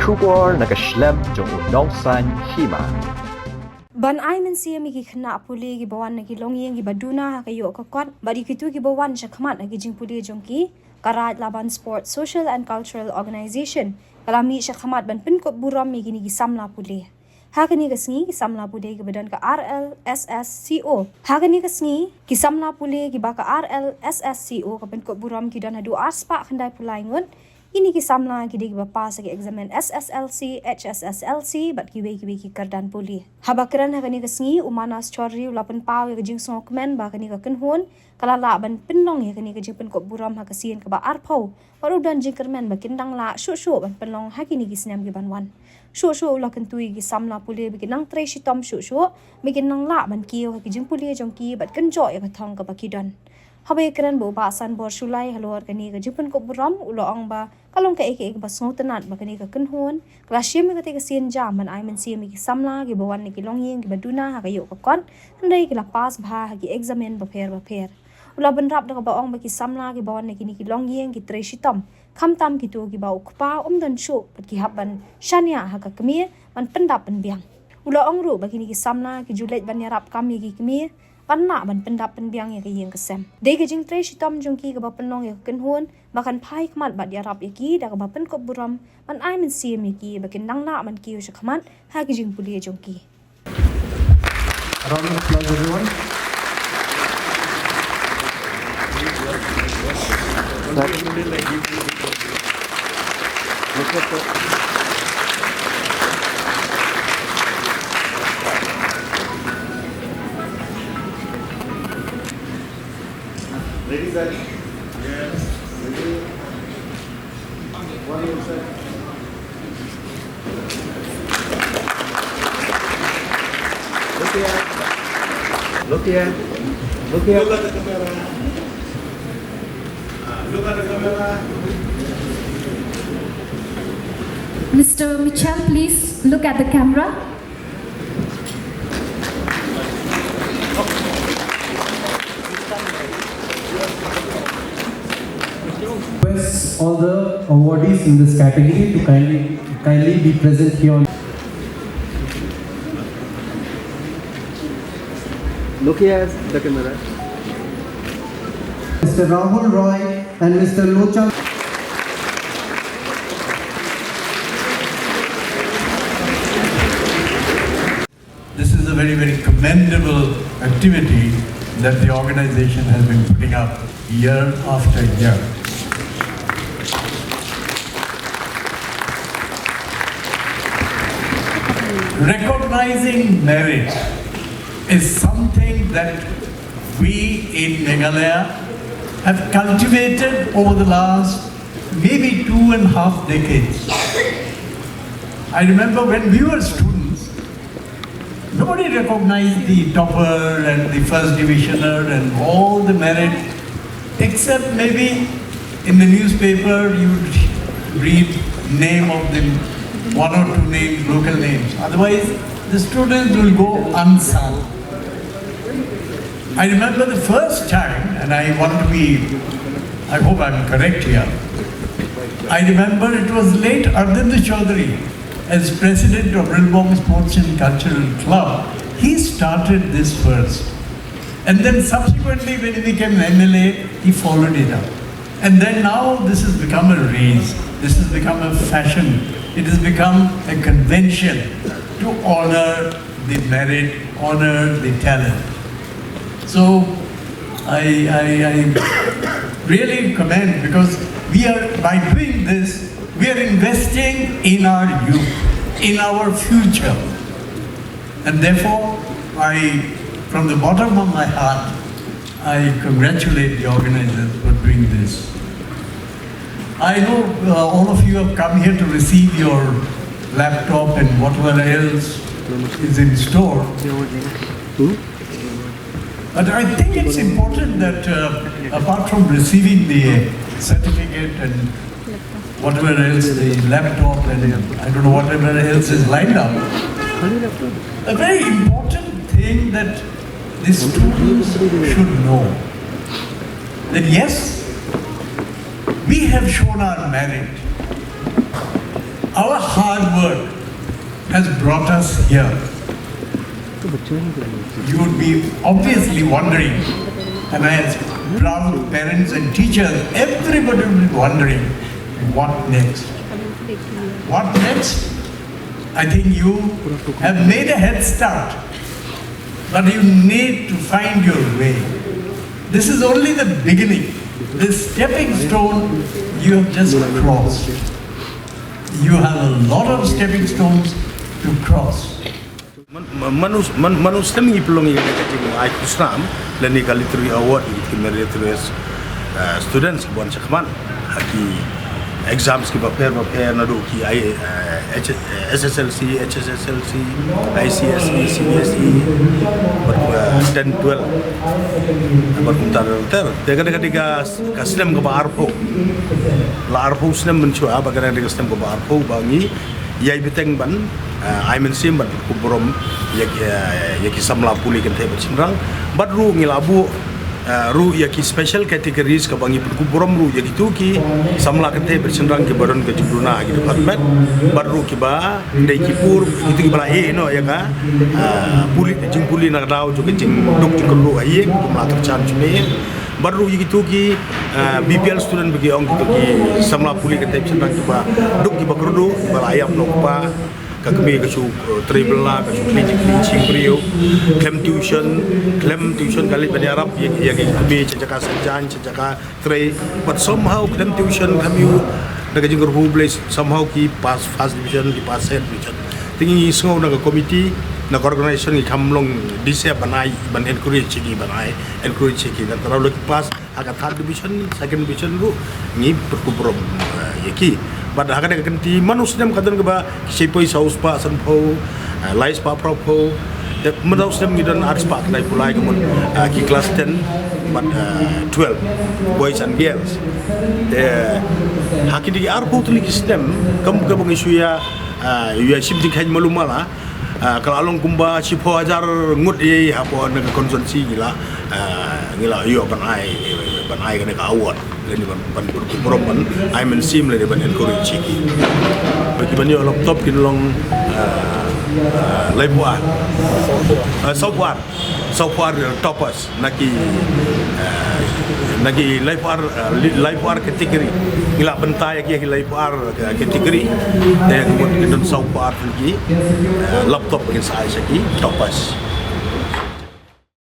Shubor nakaslem jong unongsan Hima. Ban ay men siya mi kikna puli gi bawan na kilongyeng gi Duna kayo kakot badi kitu gi bawan siya kamat na gijing puli jongki karat laban sport social and cultural organization kalami siya kamat ban Pynkup Burom mi gini gi Samla puli hakani kasngi gi Samla puli gi badan ka Rlssco hakani kasngi gi Samla puli gi baka Rlssco ka Pynkup Burom gi dan adu aspa khandai pulai ngun ini ki Samla ki digi bapa sa ki Eksamin SSLC HSSLC bat ki ki kardan puli habakran ha kani kasngi umanas chorri ulapan paw ya jing songkmen ba kani ka kenhon kalala ban pinlong ya kani ka jing Pynkup Burom ha kasien ka ba arpau baru dan jing kermen ba kindang la shu ban pinlong ha kini ki snam ki banwan shu ula kentui ki Samla puli bikin nang tre shitom shu bikin nang la ban kiyo ha ki jing puli jongki bat kenjo ya ka thong ka ba kidan Habai keren bo basan bor sulai halor kani ka Pynkup Burom ulo ong ba kalong ka eke ba sngotenat ba kani ka kenhon klasyem ka te ka sien jam man ay men siem ki Samla ki bawan ni ki longyeng ki Duna ha kayo ka kon handai ki lapas bha ha ki Eksamin ba pher ula benrap da ka ba ong ba ki Samla ki bawan ni ki longyeng ki tre shitom khamtam ki tu ki ba ukpa dan shu pat ki haban shania ha ka kemie man pendap penbiang ulo ong ru ba ki Samla ki julet ban yarap kami ki kemie panna ban pendap penbiang ya kayeng kesem de ke jing tre shitom jongki ka ba penong ya kenhon makan pai kmat bat ya rap yaki da ka ba Pynkup Burom man ai men sim yaki bakin nang na man ki usha khamat ha ke jing puli jongki round of applause everyone. Ready, sir? Yes. Ready? One more, sir. Look here. Look here. Look here. Look at the camera. Look at the camera. Mr. Mitchell, please look at the camera. Request all the awardees in this category to kindly be present here. Look here, the camera. Mr. Rahul Roy and Mr. Locha. This is a very commendable activity that the organization has been putting up year after year. Recognizing merit is something that we in Meghalaya have cultivated over the last maybe 2.5 decades. I remember when we were students, nobody recognized the topper and the first divisioner and all the merit, except maybe in the newspaper you would read name of the one or two names, local names. Otherwise, the students will go unsung. I remember the first time, and I hope I'm correct here. I remember it was late Arvind Chaudhary, as president of Burom Sports and Cultural Club. He started this first. And then subsequently when he became MLA, he followed it up. And then now this has become a race. This has become a fashion. It has become a convention to honor the merit, honor the talent. So I really commend, because by doing this, we are investing in our youth, in our future. And therefore, from the bottom of my heart, I congratulate the organizers for doing this. I know all of you have come here to receive your laptop and whatever else is in store. But I think it's important that apart from receiving the certificate and whatever else, the laptop and I don't know whatever else is lined up, a very important thing that the students should know, that yes, we have shown our merit. Our hard work has brought us here. You would be obviously wondering, and as proud parents and teachers, everybody would be wondering, what next? What next? I think you have made a head start, but you need to find your way. This is only the beginning. This stepping stone you have just crossed. You have a lot of stepping stones to cross. Manusia ni pelong yang kecil ai Islam dan ni kali teri award di meritorious students buat cakman haki exams ki prepare nado ki ai SSLC, HSSLC, ICSE, CSE, 10, 12 berkuntar Tega sistem ke arpo la arpo sistem mencua bagaimana dengan sistem ke arpo bangi yai beteng ban ai mensim ban ku Burom yaki Samla Pule kan teh bercendrang badru ngilabu ru yaki special categories ka bangi ku Burom ru yaki tu ki Samla kan teh bercendrang ke baron ke Duna ki department badru Kiba dei ki pur itu ki bala no ya ka puli jing puli nak dau jo ke jing duk jing ru ai ku melatar chan cune baru gitu ki BPL student bagi orang gitu ki Samla Pule kan teh bercendrang Kiba duk ki bakrudu bala ayam nopa kami kesu travel lah, kesu cleaning brio, claim tuition kali pada Arab yang kami cecaka sejan, cecaka tray, but somehow claim tuition kami naga jenggur place somehow ki pass first division, ki pass second division. Tinggi semua naga komiti, naga organisation ki kamlong disa banai, ban encourage ciki, dan terlalu lagi pass agak third division, second division lu ni berkuburom yaki. Pada akan ganti manusia kadang keba sepoi saus pa sanpo lais pa propo manusia ngidan arts pa kedai pulai kemun ki kelas 10 but 12 boys and girls haki di arpo tu lagi sistem kamu kabung isu ya simting kain malumala kalau along kumba sipo ajar ngut ye apa dengan konsumsi gila yo ban ai kan ka award leni ban Burom ban ai mensim leni ban encourage ki bagi banyo laptop kin long laibuar software toppers naki laibuar kategori gila bentai ki laibuar kategori dan kemudian software lagi laptop kin sai saki toppers